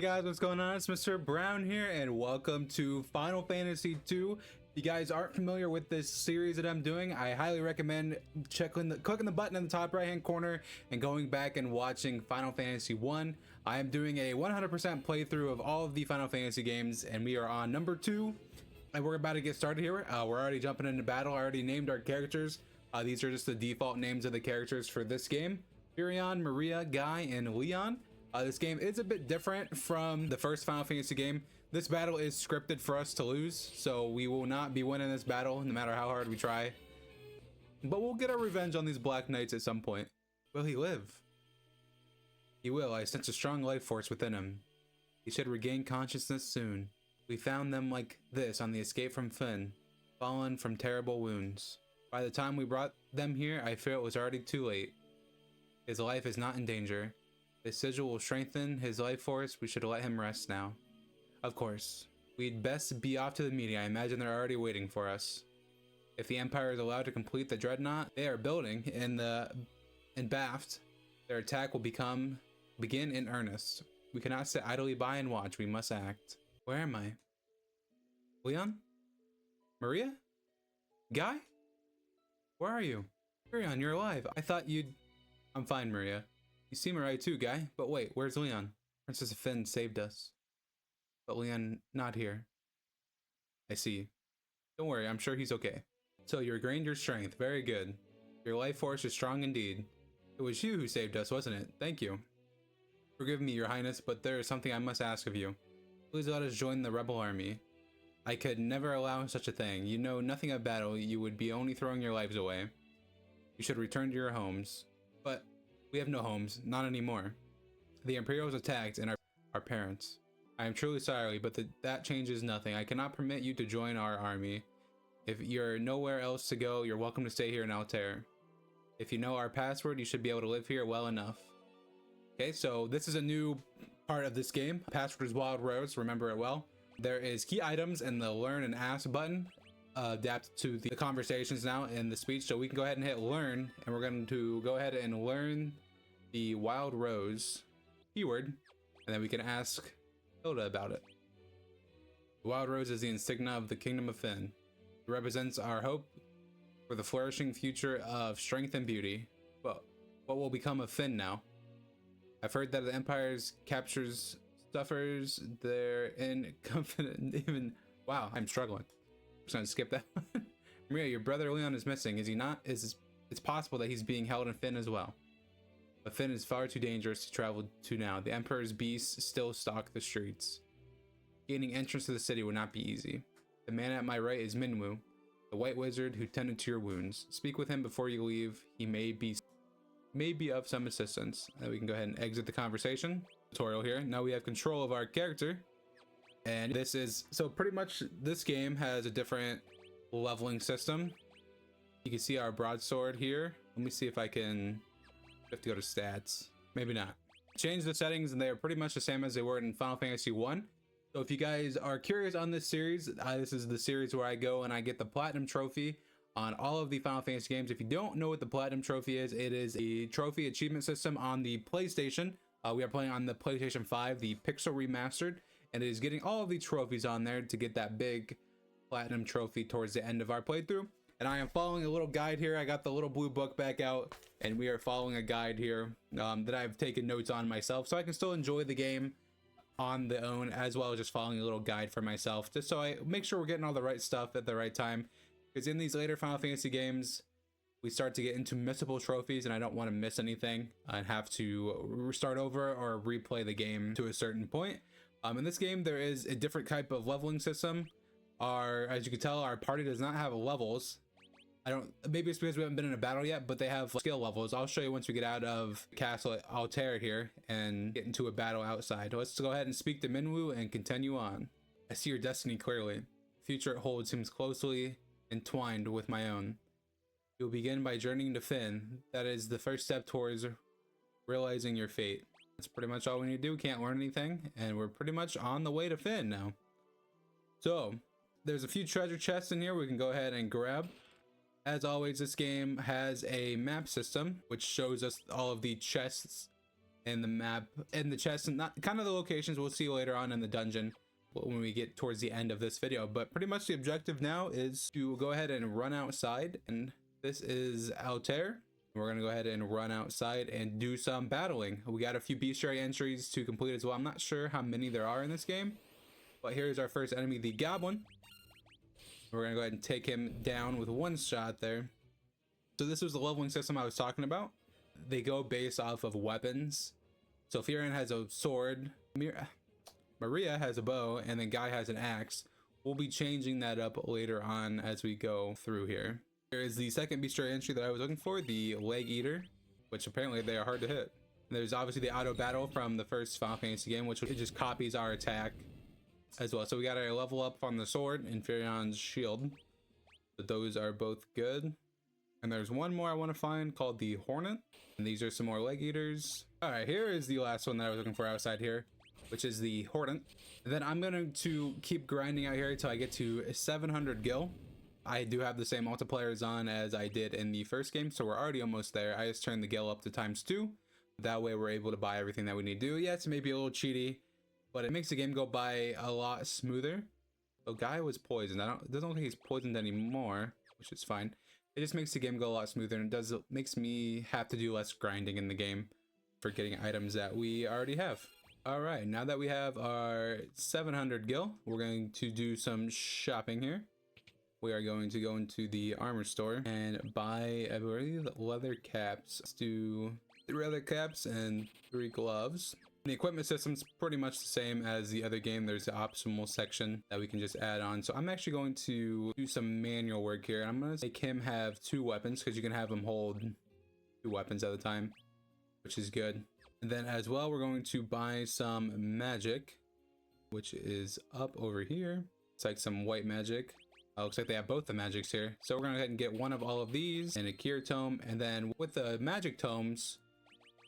Hey guys, what's going on? It's Mrbrown here, and welcome to Final Fantasy 2. If you guys aren't familiar with this series that I'm doing, I highly recommend clicking the button in the top right hand corner and going back and watching Final Fantasy 1. I am doing a 100% playthrough of all of the Final Fantasy games, and we are on number 2, and we're about to get started here. We're already jumping into battle. I already named our characters. These are just the default names of the characters for this game: Firion, Maria, Guy, and Leon. This game is a bit different from the first Final Fantasy game. This battle is scripted for us to lose, so we will not be winning this battle no matter how hard we try. But we'll get our revenge on these Black Knights at some point. Will he live? He will. I sense a strong life force within him. He should regain consciousness soon. We found them like this on the escape from Fynn, fallen from terrible wounds. By the time we brought them here, I fear it was already too late. His life is not in danger. This sigil will strengthen his life force. We should let him rest now. Of course. We'd best be off to the meeting. I imagine they're already waiting for us. If the Empire is allowed to complete the dreadnought they are building in Baft, their attack will begin in earnest. We cannot sit idly by and watch. We must act. Where am I? Leon? Maria? Guy? Where are you? Firion, you're alive. I thought you'd... I'm fine, Maria. You seem alright too, Guy. But wait, where's Leon? Princess Fynn saved us. But Leon, not here. I see. Don't worry, I'm sure he's okay. So you regained your strength. Very good. Your life force is strong indeed. It was you who saved us, wasn't it? Thank you. Forgive me, your highness, but there is something I must ask of you. Please let us join the rebel army. I could never allow such a thing. You know nothing of battle. You would be only throwing your lives away. You should return to your homes. But we have no homes, not anymore. The Imperials attacked and our parents. I am truly sorry, but that changes nothing. I cannot permit you to join our army. If you're nowhere else to go, you're welcome to stay here in Altair. If you know our password, you should be able to live here well enough. Okay, so this is a new part of this game. Password is Wild Rose, remember it well. There is key items and the learn and ask button. Adapt to the conversations now in the speech, so we can go ahead and hit learn, and we're going to go ahead and learn the Wild Rose keyword, and then we can ask Hilda about it. The Wild Rose is the insignia of the Kingdom of Fynn. It represents our hope for the flourishing future of strength and beauty. But what will become of Fynn now? I've heard that the Empire's captures suffers their inconfident even. Wow, I'm struggling. I'm gonna skip that one. Maria, your brother Leon is missing, is he not? It's possible that he's being held in Fynn as well. But Fynn is far too dangerous to travel to now. The Emperor's beasts still stalk the streets. Gaining entrance to the city would not be easy. The man at my right is Minwu, the white wizard who tended to your wounds. Speak with him before you leave. He may be of some assistance. We can go ahead and exit the conversation. Tutorial here. Now we have control of our character. And this is, so pretty much this game has a different leveling system. You can see our broadsword here. Let me see if I can, have to go to stats. Maybe not. Change the settings and they are pretty much the same as they were in Final Fantasy 1. So if you guys are curious on this series, this is the series where I go and I get the Platinum Trophy on all of the Final Fantasy games. If you don't know what the Platinum Trophy is, it is a trophy achievement system on the PlayStation. We are playing on the PlayStation 5, the Pixel Remastered. And it is getting all of the trophies on there to get that big platinum trophy towards the end of our playthrough. And I am following a little guide here. I got the little blue book back out, and we are following a guide here that I've taken notes on myself, so I can still enjoy the game on the own, as well as just following a little guide for myself, just so I make sure we're getting all the right stuff at the right time. Because in these later Final Fantasy games, we start to get into missable trophies, and I don't want to miss anything and have to restart over or replay the game to a certain point. In this game, there is a different type of leveling system. As you can tell, our party does not have levels. Maybe it's because we haven't been in a battle yet, but they have skill levels. I'll show you once we get out of Castle Altair here and get into a battle outside. Let's go ahead and speak to Minwu and continue on. I see your destiny clearly. The future it holds seems closely entwined with my own. You'll begin by journeying to Fynn. That is the first step towards realizing your fate. That's pretty much all we need to do. Can't learn anything, and we're pretty much on the way to Fynn now. So there's a few treasure chests in here we can go ahead and grab. As always, this game has a map system which shows us all of the chests in the map, in the chest, and not kind of the locations we'll see later on in the dungeon when we get towards the end of this video. But pretty much the objective now is to go ahead and run outside, and this is Altair. We're gonna go ahead and run outside and do some battling. We got a few bestiary entries to complete as well. I'm not sure how many there are in this game, but here's our first enemy, the Goblin. We're gonna go ahead and take him down with one shot there. So this was the leveling system I was talking about. They go based off of weapons. So Fynn has a sword, Maria has a bow, and then Guy has an axe. We'll be changing that up later on as we go through here. Here is the second bestiary entry that I was looking for, the Leg Eater, which apparently they are hard to hit. There's obviously the auto battle from the first Final Fantasy game, which just copies our attack as well. So we got a level up on the sword and Fynn's shield. So those are both good. And there's one more I want to find called the Hornet. And these are some more Leg Eaters. All right, here is the last one that I was looking for outside here, which is the Hornet. And then I'm going to keep grinding out here until I get to 700 gil. I do have the same multipliers on as I did in the first game, so we're already almost there. I just turned the gil up to ×2. That way we're able to buy everything that we need to do. Yeah, it's maybe a little cheaty, but it makes the game go by a lot smoother. So Guy was poisoned. It doesn't look like he's poisoned anymore, which is fine. It just makes the game go a lot smoother, and it makes me have to do less grinding in the game for getting items that we already have. All right, now that we have our 700 gil, we're going to do some shopping here. We are going to go into the armor store and buy, I believe, leather caps. Let's do 3 leather caps and 3 gloves. The equipment system's pretty much the same as the other game. There's the optional section that we can just add on. So I'm actually going to do some manual work here. I'm going to make him have 2 weapons because you can have him hold 2 weapons at a time, which is good. And then as well, we're going to buy some magic, which is up over here. It's like some white magic. Looks like they have both the magics here. So we're going to go ahead and get one of all of these and a cure tome. And then with the magic tomes,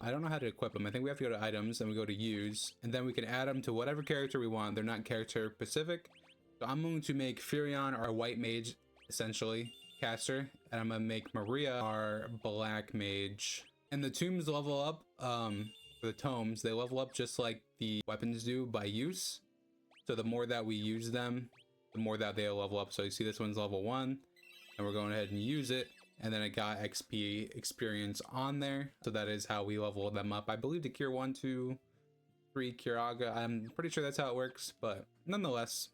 I don't know how to equip them. I think we have to go to items and we go to use, and then we can add them to whatever character we want. They're not character specific. So I'm going to make Fynn our white mage, essentially, caster, and I'm going to make Maria our black mage. And the tombs level up, for the tomes, they level up just like the weapons do by use. So the more that we use them, the more that they'll level up. So you see this one's level 1, and we're going ahead and use it. And then it got XP experience on there. So that is how we level them up. I believe the Cure 1, 2, 3 Curaga. I'm pretty sure that's how it works. But nonetheless,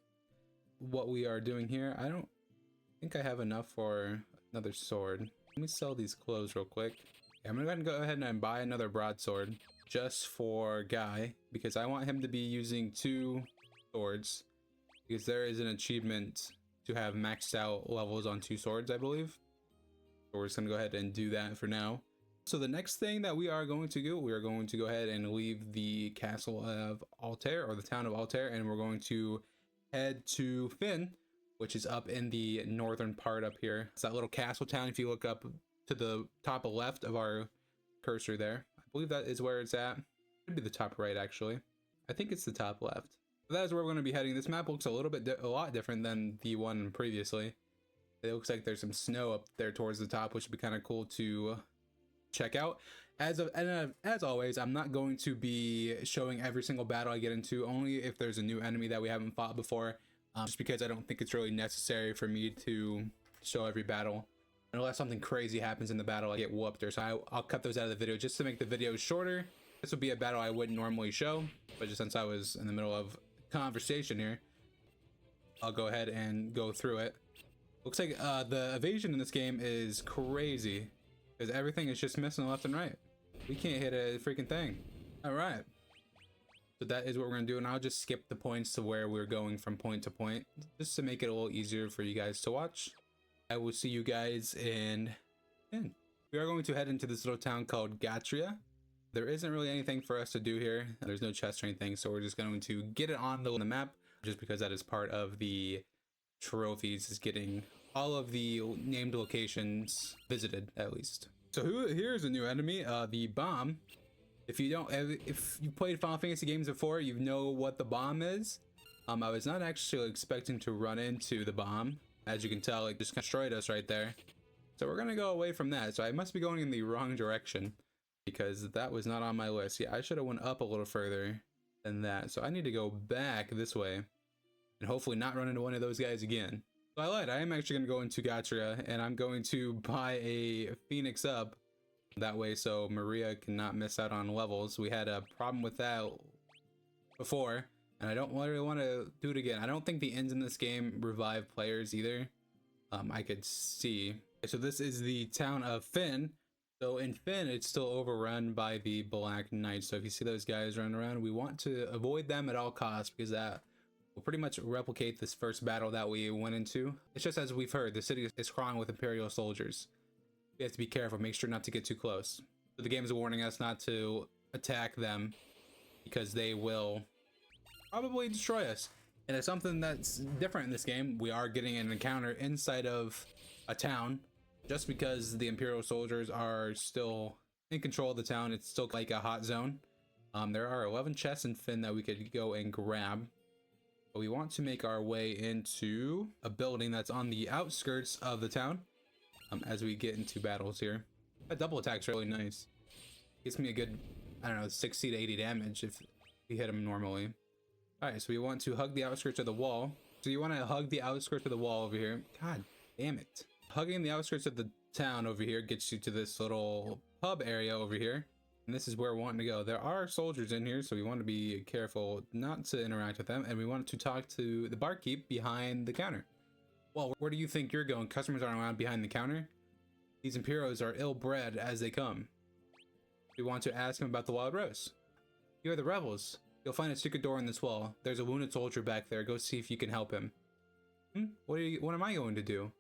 what we are doing here, I don't think I have enough for another sword. Let me sell these clothes real quick. I'm going to go ahead and buy another broadsword just for Guy, because I want him to be using 2 swords. Because there is an achievement to have maxed out levels on 2 swords, I believe. So we're just gonna go ahead and do that for now. So the next thing that we are going to do, we are going to go ahead and leave the castle of Altair, or the town of Altair, and we're going to head to Fynn, which is up in the northern part up here. It's that little castle town. If you look up to the top left of our cursor there, I believe that is where it's at. It could be the top right, actually. I think it's the top left. So that is where we're going to be heading. This map looks a lot different than the one previously. It looks like there's some snow up there towards the top, which would be kind of cool to check out. As always, I'm not going to be showing every single battle I get into, only if there's a new enemy that we haven't fought before, just because I don't think it's really necessary for me to show every battle. Unless something crazy happens in the battle, I get whooped, or so I'll cut those out of the video just to make the video shorter. This would be a battle I wouldn't normally show, but just since I was in the middle of conversation here, I'll go ahead and go through it. Looks like the evasion in this game is crazy, because everything is just missing left and right. We can't hit a freaking thing. All right, so that is what we're gonna do, and I'll just skip the points to where we're going from point to point, just to make it a little easier for you guys to watch. I will see you guys in. We are going to head into this little town called Gatria. There isn't really anything for us to do here. There's no chest or anything, so we're just going to get it on the map, just because that is part of the trophies, is getting all of the named locations visited, at least. So here's a new enemy, the bomb. If you played Final Fantasy games before, you know what the bomb is. I was not actually expecting to run into the bomb. As you can tell, it just destroyed us right there. So we're gonna go away from that. So I must be going in the wrong direction. because that was not on my list. Yeah, I should have went up a little further than that. So I need to go back this way and hopefully not run into one of those guys again. So I lied. I am actually going to go into Gotcha and I'm going to buy a Phoenix up that way so Maria cannot miss out on levels. We had a problem with that before and I don't really want to do it again. I don't think the ends in this game revive players either. I could see. So this is the town of Fynn. So in Fynn, it's still overrun by the Black Knights. So if you see those guys running around, we want to avoid them at all costs because that will pretty much replicate this first battle that we went into. It's just as we've heard, the city is crawling with Imperial soldiers. We have to be careful, make sure not to get too close. So the game is warning us not to attack them because they will probably destroy us. And it's something that's different in this game. We are getting an encounter inside of a town. Just because the Imperial soldiers are still in control of the town, it's still like a hot zone. There are 11 chests in Fynn that we could go and grab. But we want to make our way into a building that's on the outskirts of the town as we get into battles here. That double attack's really nice. Gives me a good, I don't know, 60 to 80 damage if we hit him normally. Alright, so we want to hug the outskirts of the wall. So you want to hug the outskirts of the wall over here. God damn it. Hugging the outskirts of the town over here gets you to this little pub area over here. And this is where we're wanting to go. There are soldiers in here, so we want to be careful not to interact with them. And we want to talk to the barkeep behind the counter. Well, where do you think you're going? Customers aren't allowed behind the counter. These Imperials are ill-bred as they come. We want to ask him about the wild rose. You are the rebels. You'll find a secret door in this wall. There's a wounded soldier back there. Go see if you can help him. What am I going to do?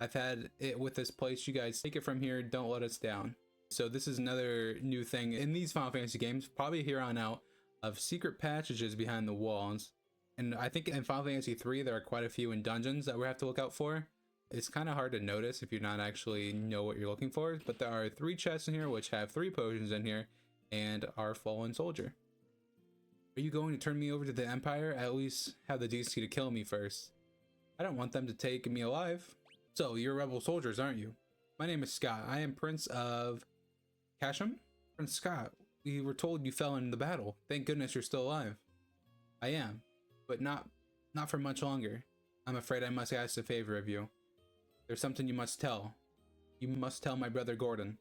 I've had it with this place. You guys take it from here. Don't let us down. So this is another new thing in these Final Fantasy games, probably here on out, of secret passages behind the walls. And I think in Final Fantasy 3 there are quite a few in dungeons that we have to look out for. It's kind of hard to notice if you're not actually know what you're looking for. But there are 3 chests in here which have 3 potions in here and our fallen soldier. Are you going to turn me over to the Empire? At least have the decency to kill me first. I don't want them to take me alive. So, you're rebel soldiers, aren't you? My name is Scott. I am Prince of Casham? Prince Scott, we were told you fell in the battle. Thank goodness you're still alive. I am, but not for much longer. I'm afraid I must ask a favor of you. There's something you must tell. You must tell my brother Gordon.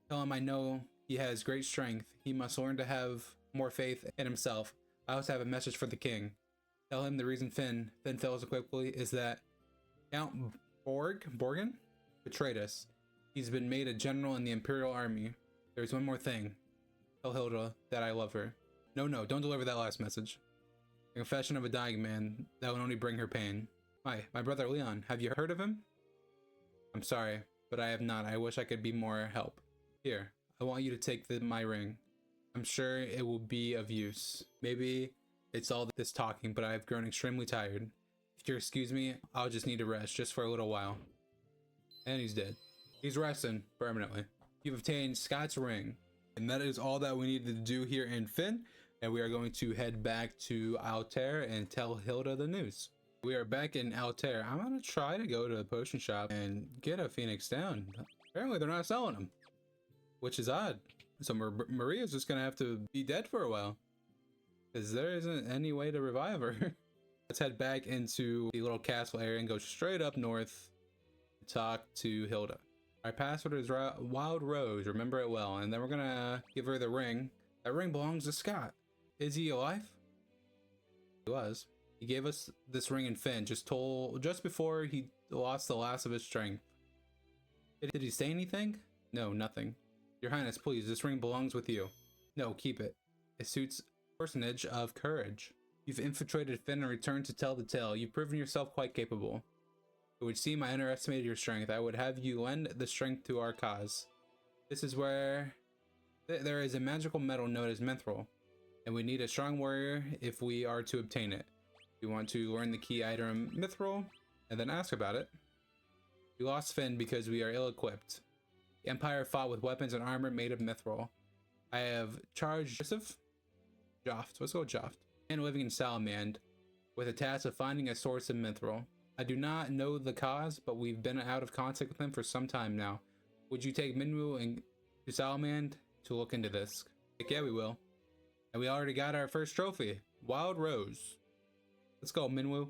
Tell him I know he has great strength. He must learn to have more faith in himself. I also have a message for the king. Tell him the reason Fynn fell so quickly is that Count Borgen betrayed us. He's been made a general in the Imperial Army. There's one more thing. Tell Hilda that I love her. No, don't deliver that last message. A confession of a dying man that would only bring her pain. Hi, my brother Leon. Have you heard of him? I'm sorry, but I have not. I wish I could be more help. Here, I want you to take my ring. I'm sure it will be of use. Maybe it's all this talking, but I've grown extremely tired. If you'll excuse me, I'll just need to rest just for a little while. And he's dead. He's resting permanently. You've obtained Scott's ring. And that is all that we needed to do here in Fynn. And we are going to head back to Altair and tell Hilda the news. We are back in Altair. I'm going to try to go to the potion shop and get a Phoenix down. Apparently they're not selling them, which is odd. So Maria's just going to have to be dead for a while because there isn't any way to revive her. Let's head back into the little castle area and go straight up north to talk to Hilda. Our password is Wild Rose, remember it well. And then we're gonna give her the ring. That ring belongs to Scott. Is he alive? He was. He gave us this ring in Fynn just before he lost the last of his strength. Did he say anything? No, nothing. Your Highness, please, this ring belongs with you. No, keep it. It suits personage of courage. You've infiltrated Fynn and returned to tell the tale. You've proven yourself quite capable. It would seem I underestimated your strength. I would have you lend the strength to our cause. This is where there is a magical metal known as mithril, and we need a strong warrior if we are to obtain it. We want to learn the key item mithril and then ask about it. We lost Fynn because we are ill-equipped. The Empire fought with weapons and armor made of mithril. I have charged Joft, let's go with Joft, and living in Salamand, with a task of finding a source of mithril. I do not know the cause, but we've been out of contact with him for some time now. Would you take Minwu and to Salamand to look into this. Heck yeah, we will. And we already got our first trophy, Wild Rose. Let's go, Minwoo.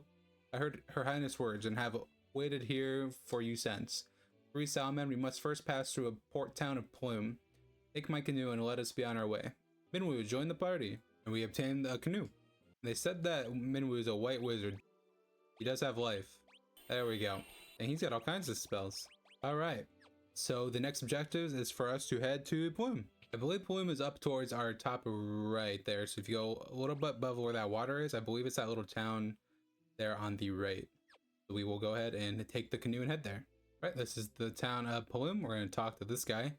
I heard Her Highness' words and have waited here for you since. 3 Salmon, we must first pass through a port town of Plume. Take my canoe and let us be on our way. Minwoo, join the party. And we obtained a canoe. They said that Minwoo is a white wizard. He does have life. There we go. And he's got all kinds of spells. Alright. So the next objective is for us to head to Plume. I believe Plume is up towards our top right there. So if you go a little bit above where that water is, I believe it's that little town there on the right. So we will go ahead and take the canoe and head there. Right, this is the town of Plume. We're going to talk to this guy.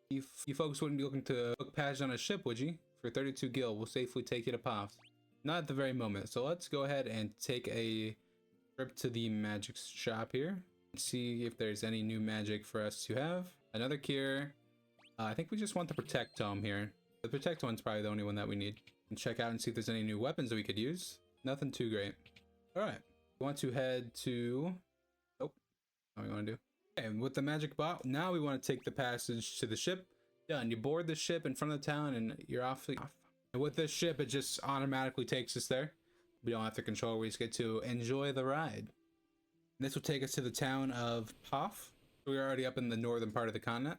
You folks wouldn't be looking to book passage on a ship, would you? For 32 gil, we'll safely take you to Poth. Not at the very moment. So let's go ahead and take a trip to the magic shop here. See if there's any new magic for us to have. Another cure. I think we just want the Protect Tome here. The Protect one's probably the only one that we need. And check out and see if there's any new weapons that we could use. Nothing too great. Alright. We want to head to... Oh. What do we want to do? Okay, and with the magic bot, now we want to take the passage to the ship. Done. You board the ship in front of the town and you're off. And with this ship, it just automatically takes us there. We don't have to control, we just get to enjoy the ride. And this will take us to the town of Poth. We're already up in the northern part of the continent.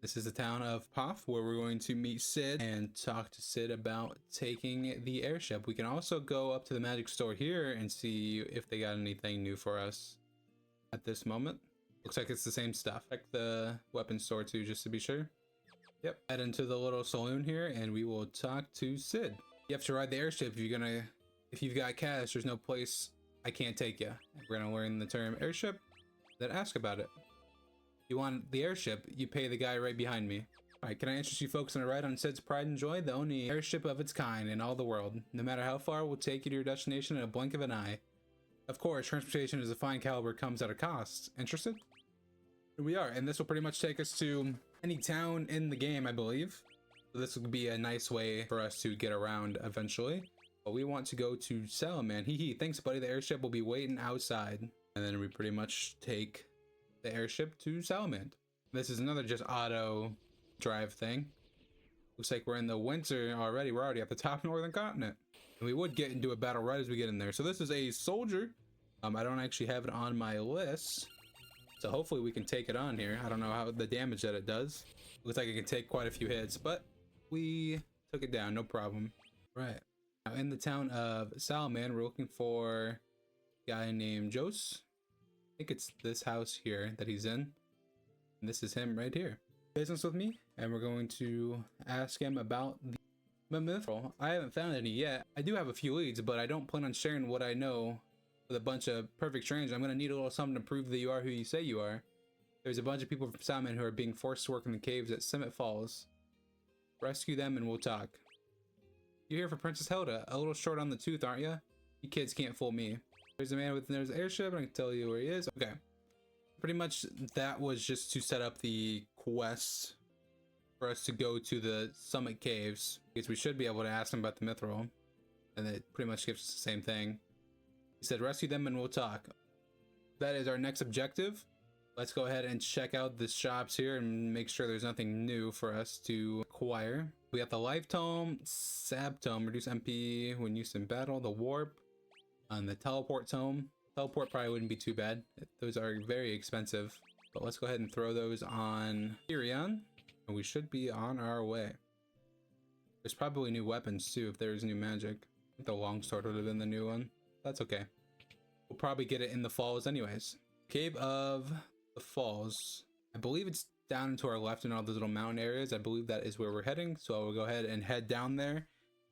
This is the town of Poth, where we're going to meet Sid and talk to Sid about taking the airship. We can also go up to the magic store here and see if they got anything new for us at this moment. Looks like it's the same stuff. Check the weapon store too, just to be sure. Yep, head into the little saloon here and we will talk to Sid. You have to ride the airship if you've got cash, there's no place I can't take you. We're gonna learn the term airship, then ask about it. You want the airship, you pay the guy right behind me. Alright, can I interest you folks on a ride on Sid's Pride and Joy, the only airship of its kind in all the world. No matter how far, we'll take you to your destination in a blink of an eye. Of course, transportation is a fine caliber, comes at a cost. Interested? Here we are, and this will pretty much take us to any town in the game, I believe. So this will be a nice way for us to get around eventually. But we want to go to Salaman. Hee hee, thanks buddy, the airship will be waiting outside. And then we pretty much take the airship to Salaman. This is another just auto drive thing. Looks like we're in the winter already. We're already at the top northern continent. And we would get into a battle right as we get in there. So this is a soldier. I don't actually have it on my list. So hopefully we can take it on here. I don't know how the damage that it does. Looks like it can take quite a few hits, but we took it down, no problem. Right. Now in the town of Salaman, we're looking for a guy named Jose. I think it's this house here that he's in. And this is him right here. Business with me, and we're going to ask him about the Mrbrown. I haven't found any yet. I do have a few leads, but I don't plan on sharing what I know with a bunch of perfect strangers. I'm gonna need a little something to prove that you are who you say you are. There's a bunch of people from Salmon who are being forced to work in the caves at Summit Falls. Rescue them and we'll talk. You're here for Princess Hilda. A little short on the tooth, aren't you? You kids can't fool me. There's a man with an airship, and I can tell you where he is. Okay. Pretty much that was just to set up the quest for us to go to the Summit Caves. Because we should be able to ask him about the Mrbrown. And it pretty much gives us the same thing. He said, rescue them and we'll talk. That is our next objective. Let's go ahead and check out the shops here and make sure there's nothing new for us to acquire. We got the Life Tome, Sab Tome, reduce MP when used in battle, the Warp, and the Teleport Tome. Teleport probably wouldn't be too bad. Those are very expensive. But let's go ahead and throw those on Tyrion, and we should be on our way. There's probably new weapons too if there's new magic. I think the longsword would have been the new one. That's okay. We'll probably get it in the falls anyways. Cave of the Falls. I believe it's down to our left in all those little mountain areas. I believe that is where we're heading. So I will go ahead and head down there.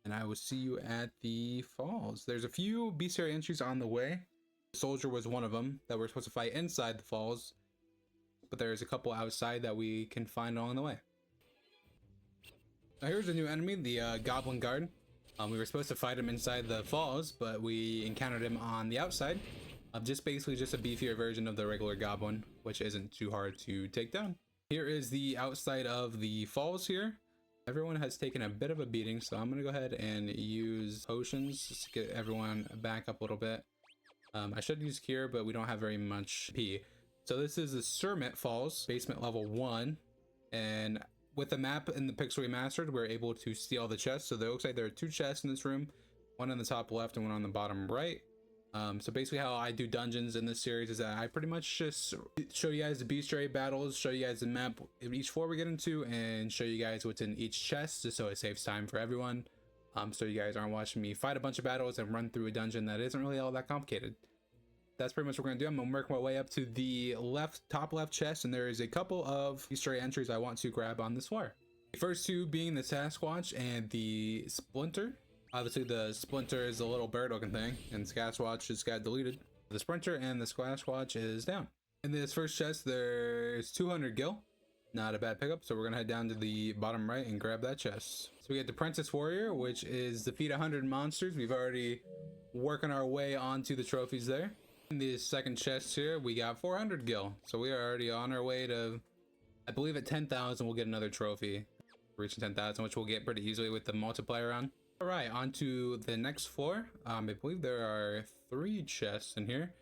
And I will see you at the falls. There's a few bestiary entries on the way. The soldier was one of them that we're supposed to fight inside the falls. But there's a couple outside that we can find along the way. Now here's a new enemy, the Goblin Guard. We were supposed to fight him inside the falls, but we encountered him on the outside. Basically just a beefier version of the regular Goblin, which isn't too hard to take down. Here is the outside of the falls here. Everyone has taken a bit of a beating, so I'm gonna go ahead and use potions just to get everyone back up a little bit. I should use cure, but we don't have very much P. So this is the Summit Falls, basement level 1, and with the map and the pixel remastered, we're able to see all the chests. So there looks like there are 2 chests in this room, one on the top left and one on the bottom right. So basically how I do dungeons in this series is that I pretty much just show you guys the beast raid battles, show you guys the map of each floor we get into, and show you guys what's in each chest, just so it saves time for everyone. So you guys aren't watching me fight a bunch of battles and run through a dungeon that isn't really all that complicated. That's pretty much what we're gonna do. I'm gonna work my way up to the top left chest, and there is a couple of Easter egg entries I want to grab on this floor. The first 2 being the Sasquatch and the Splinter. Obviously the Splinter is a little bird looking thing, and Sasquatch just got deleted. The Splinter and the Sasquatch is down. In this first chest there's 200 gil. Not a bad pickup, so we're gonna head down to the bottom right and grab that chest. So we get the Princess Warrior, which is defeat 100 monsters. We've already working our way onto the trophies there. In the second chest here we got 400 gil, so we are already on our way to, I believe at 10,000 we'll get another trophy, reaching 10,000, which we'll get pretty easily with the multiplier on. All right, on to the next floor. I believe there are 3 chests in here.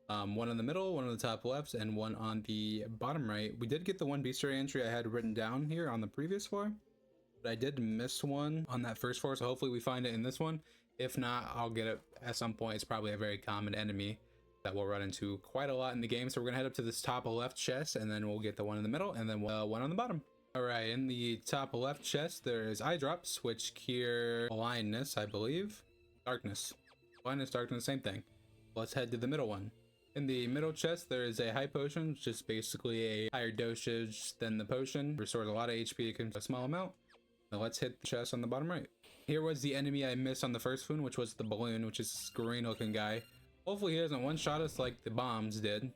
One in the middle, one on the top left, and one on the bottom right. We did get the one bestiary entry I had written down here on the previous floor, but I did miss one on that first floor, so hopefully we find it in this one. If not, I'll get it at some point. It's probably a very common enemy that we'll run into quite a lot in the game. So we're gonna head up to this top left chest, and then we'll get the one in the middle, and then one on the bottom. All right, in the top left chest there is eye drops, which cure blindness, I believe. Darkness, blindness, darkness, same thing. Let's head to the middle one. In the middle chest there is a high potion, which is basically a higher dosage than the potion. Restores a lot of HP in a small amount. Now let's hit the chest on the bottom right. Here was the enemy I missed on the first one, which was the balloon, which is this green looking guy. Hopefully he doesn't one-shot us like the bombs did.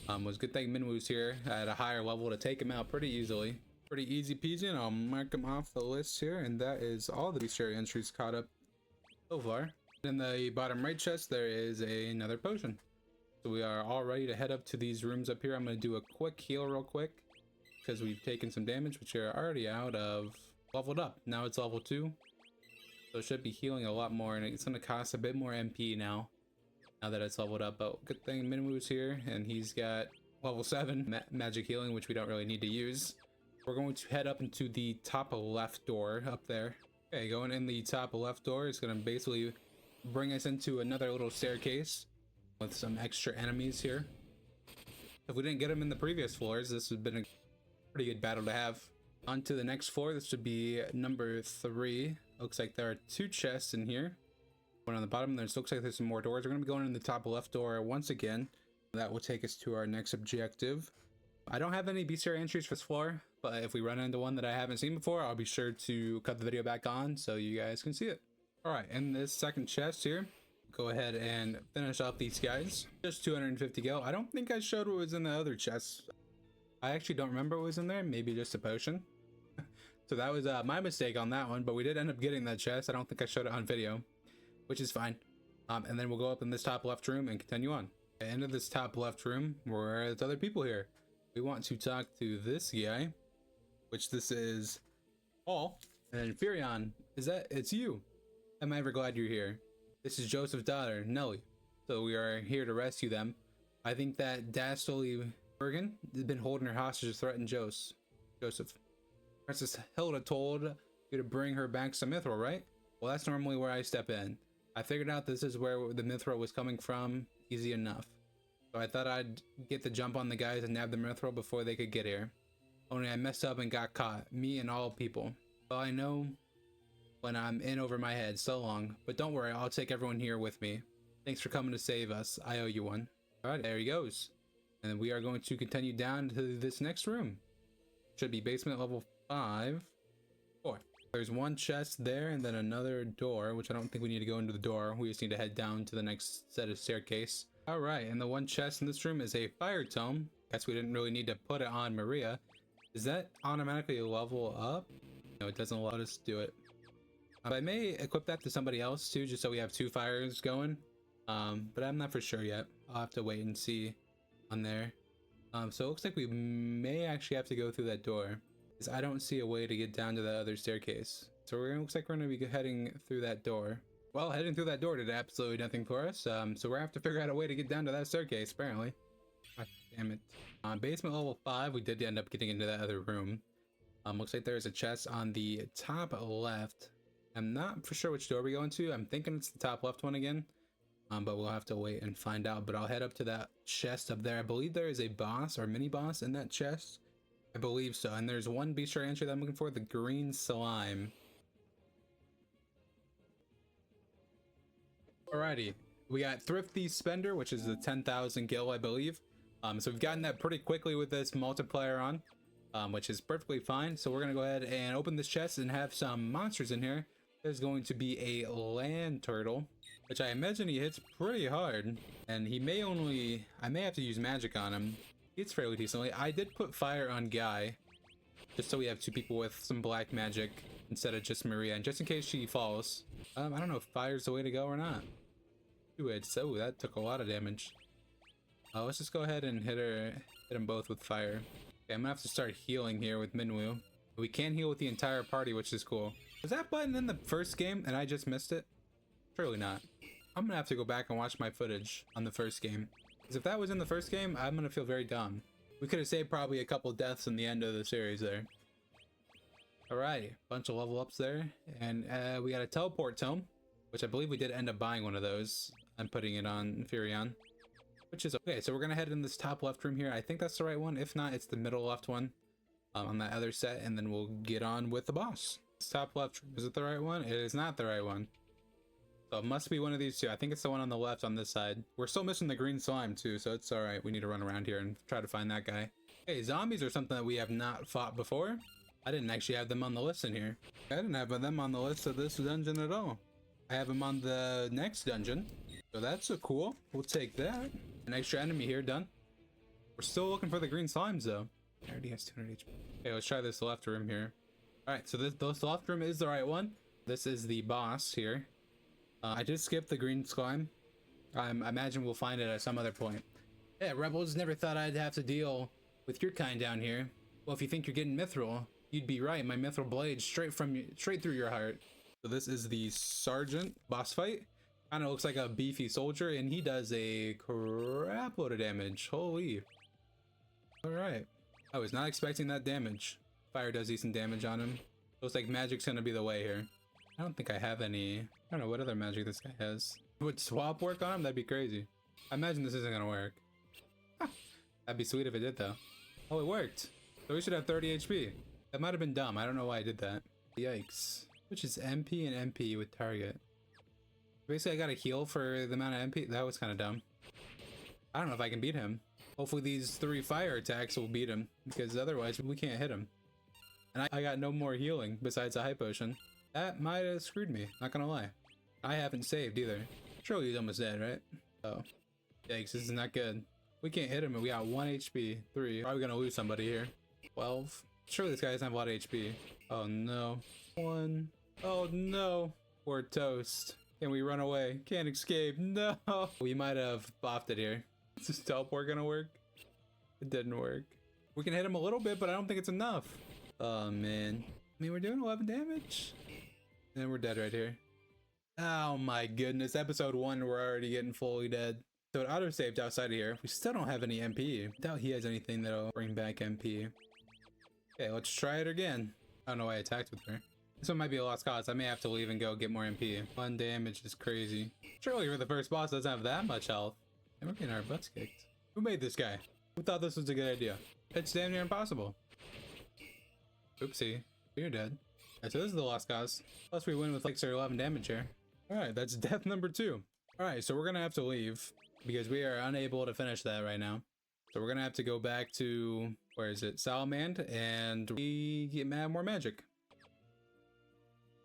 Was good thing Min was here at a higher level to take him out pretty easily. Pretty easy peasy, and I'll mark him off the list here, and that is all the bestiary entries caught up so far. In the bottom right chest there is another potion. So we are all ready to head up to these rooms up here. I'm going to do a quick heal real quick because we've taken some damage, which are already out of leveled up. Now it's level 2, so it should be healing a lot more, and it's going to cost a bit more MP now that it's leveled up. But good thing Minwoo's here, and he's got level 7 magic healing, which we don't really need to use. We're going to head up into the top left door up there. Okay, going in the top left door is going to basically bring us into another little staircase with some extra enemies here. If we didn't get them in the previous floors, this would have been a pretty good battle to have. On to the next floor. This should be number 3. Looks like there are 2 chests in here. One on the bottom. There looks like there's some more doors. We're going to be going in the top left door once again. That will take us to our next objective. I don't have any bestiary entries for this floor, but if we run into one that I haven't seen before, I'll be sure to cut the video back on so you guys can see it. All right, in this second chest here, go ahead and finish off these guys. Just 250 gil. I don't think I showed what was in the other chests. I actually don't remember what was in there. Maybe just a potion. So that was my mistake on that one, but we did end up getting that chest. I don't think I showed it on video, which is fine. And then we'll go up in this top left room and continue on. At the end of this top left room, there's other people here. We want to talk to this guy, which this is Paul. And Furion, it's you. I'm ever glad you're here. This is Joseph's daughter, Nelly. So we are here to rescue them. I think that dastardly Bergen has been holding her hostage to threaten Joseph. Princess Hilda told you to bring her back some mithril, right? Well, that's normally where I step in. I figured out this is where the mithril was coming from, easy enough. So I thought I'd get the jump on the guys and nab the mithril before they could get here. Only I messed up and got caught, me and all people. Well, I know when I'm in over my head so long, but don't worry, I'll take everyone here with me. Thanks for coming to save us. I owe you one. All right, there he goes. And we are going to continue down to this next room. Should be basement level 5. 4. There's one chest there and then another door, which I don't think we need to go into the door. We just need to head down to the next set of staircase. All right, and the one chest in this room is a fire tome. Guess we didn't really need to put it on Maria. Does that automatically level up? No, it doesn't let us do it. I may equip that to somebody else too, just so we have 2 fires going. But I'm not for sure yet. I'll have to wait and see on there. So it looks like we may actually have to go through that door, because I don't see a way to get down to the other staircase. So looks like we're going to be heading through that door. Well, heading through that door did absolutely nothing for us. So we're going to have to figure out a way to get down to that staircase, apparently. God damn it. Basement level 5, we did end up getting into that other room. Looks like there's a chest on the top left. I'm not for sure which door we go into. I'm thinking it's the top left one again. But we'll have to wait and find out. But I'll head up to that chest up there. I believe there is a boss or mini boss in that chest. I believe so. And there's one bestiary entry that I'm looking for, the green slime. Alrighty, we got Thrifty Spender, which is the 10,000 gil, I believe. So we've gotten that pretty quickly with this multiplier on, which is perfectly fine. So we're gonna go ahead and open this chest and have some monsters in here. There's going to be a land turtle, which I imagine he hits pretty hard, and I may have to use magic on him. He hits fairly decently. I did put fire on Guy, just so we have 2 people with some black magic instead of just Maria, and just in case she falls. I don't know if fire's the way to go or not. So that took a lot of damage. Let's just go ahead and hit them both with fire. Okay, I'm gonna have to start healing here with Minwoo. We can heal with the entire party, which is cool. Was that button in the first game and I just missed it? Surely not. I'm gonna have to go back and watch my footage on the first game, because if that was in the first game, I'm gonna feel very dumb. We could have saved probably a couple deaths in the end of the series there. Alright, bunch of level ups there, and we got a teleport tome, which I believe we did end up buying one of those. I'm putting it on Furion, which is okay. So we're gonna head in this top left room here. I think that's the right one. If not, it's the middle left one on that other set, and then we'll get on with the boss. This top left room, is it the right one? It is not the right one. So it must be one of these two. I think it's the one on the left on this side. We're still missing the green slime too, so it's all right. We need to run around here and try to find that guy. Okay, zombies are something that we have not fought before. I didn't actually have them on the list in here. I didn't have them on the list of this dungeon at all. I have them on the next dungeon. So that's a cool. We'll take that. An extra enemy here, done. We're still looking for the green slimes though. It already has 200 HP. Okay, let's try this left room here. All right, so this left room is the right one. This is the boss here. I did skip the green slime. I imagine we'll find it at some other point. Yeah, rebels, never thought I'd have to deal with your kind down here. Well, if you think you're getting mithril, you'd be right. My mithril blade straight through your heart. So this is the sergeant boss fight. Kind of looks like a beefy soldier, and he does a crap load of damage. Holy. All right. I was not expecting that damage. Fire does decent damage on him. Looks like magic's gonna be the way here. I don't think I have any. I don't know what other magic this guy has. Would swap work on him? That'd be crazy. I imagine this isn't gonna work. That'd be sweet if it did though. Oh, it worked. So we should have 30 HP. That might have been dumb. I don't know why I did that. Yikes. Which is MP and MP with target. Basically, I gotta heal for the amount of MP. That was kind of dumb. I don't know if I can beat him. Hopefully these 3 fire attacks will beat him, because otherwise we can't hit him. And I got no more healing besides a high potion. That might have screwed me, not gonna lie. I haven't saved either. Surely he's almost dead, right? Oh. Yikes, this is not good. We can't hit him and we got 1 HP. 3. Probably gonna lose somebody here. 12. Surely this guy doesn't have a lot of HP. Oh no. 1. Oh no. We're toast. Can we run away? Can't escape. No. We might have boffed it here. Is this teleport gonna work? It didn't work. We can hit him a little bit, but I don't think it's enough. Oh man. I mean, we're doing 11 damage. And we're dead right here. Oh my goodness. Episode 1, we're already getting fully dead. So it auto-saved outside of here. We still don't have any MP. Doubt he has anything that'll bring back MP. Okay, let's try it again. I don't know why I attacked with her. This one might be a lost cause. I may have to leave and go get more MP. 1 damage is crazy. Surely for the first boss doesn't have that much health. And we're getting our butts kicked. Who made this guy? Who thought this was a good idea? It's damn near impossible. Oopsie. You're dead. Alright, so this is the lost cause. Plus we win with like 11 damage here. Alright, that's death number 2. Alright, so we're gonna have to leave because we are unable to finish that right now. So we're gonna have to go back to, where is it? Salamand, and we get more magic.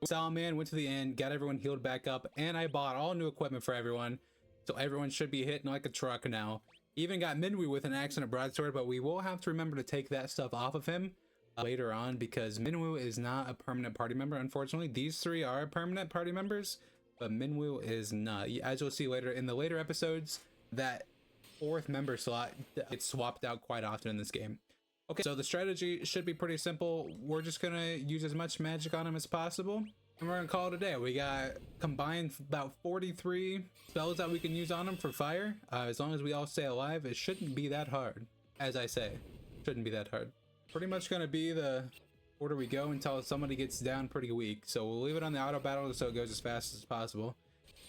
Salamand went to the end, got everyone healed back up, and I bought all new equipment for everyone. So everyone should be hitting like a truck now. Even got Minwoo with an axe and a broadsword, but we will have to remember to take that stuff off of him later on, because Minwoo is not a permanent party member, unfortunately. These 3 are permanent party members, but Minwoo is not. As you'll see later in the later episodes, that 4th member slot gets swapped out quite often in this game. Okay, so the strategy should be pretty simple. We're just gonna use as much magic on him as possible, and we're gonna call it a day. We got combined about 43 spells that we can use on him for fire. As long as we all stay alive, it shouldn't be that hard. As I say, shouldn't be that hard. Pretty much gonna be the order we go until somebody gets down pretty weak. So we'll leave it on the auto battle so it goes as fast as possible.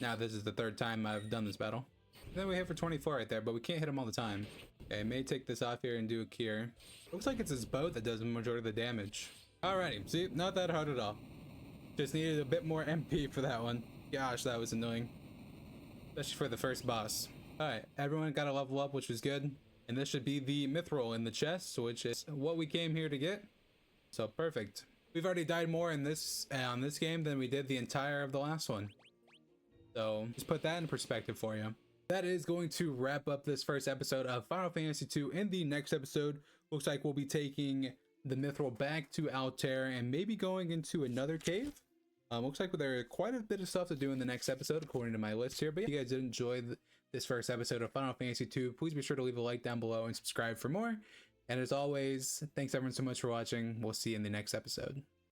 Now this is the 3rd time I've done this battle. And then we hit for 24 right there, but we can't hit him all the time. Okay, I may take this off here and do a cure. Looks like it's his boat that does the majority of the damage. Alrighty, see, not that hard at all. Just needed a bit more MP for that one. Gosh, that was annoying. Especially for the first boss. Alright, everyone got a level up, which was good. And this should be the mithril in the chest, which is what we came here to get. So perfect. We've already died more in this on this game than we did the entire of the last one. So just put that in perspective for you. That is going to wrap up this first episode of Final Fantasy II. In the next episode, looks like we'll be taking the mithril back to Altair and maybe going into another cave. Looks like there are quite a bit of stuff to do in the next episode according to my list here. But yeah, if you guys did enjoy this first episode of Final Fantasy II, please be sure to leave a like down below and subscribe for more. And as always, thanks everyone so much for watching. We'll see you in the next episode.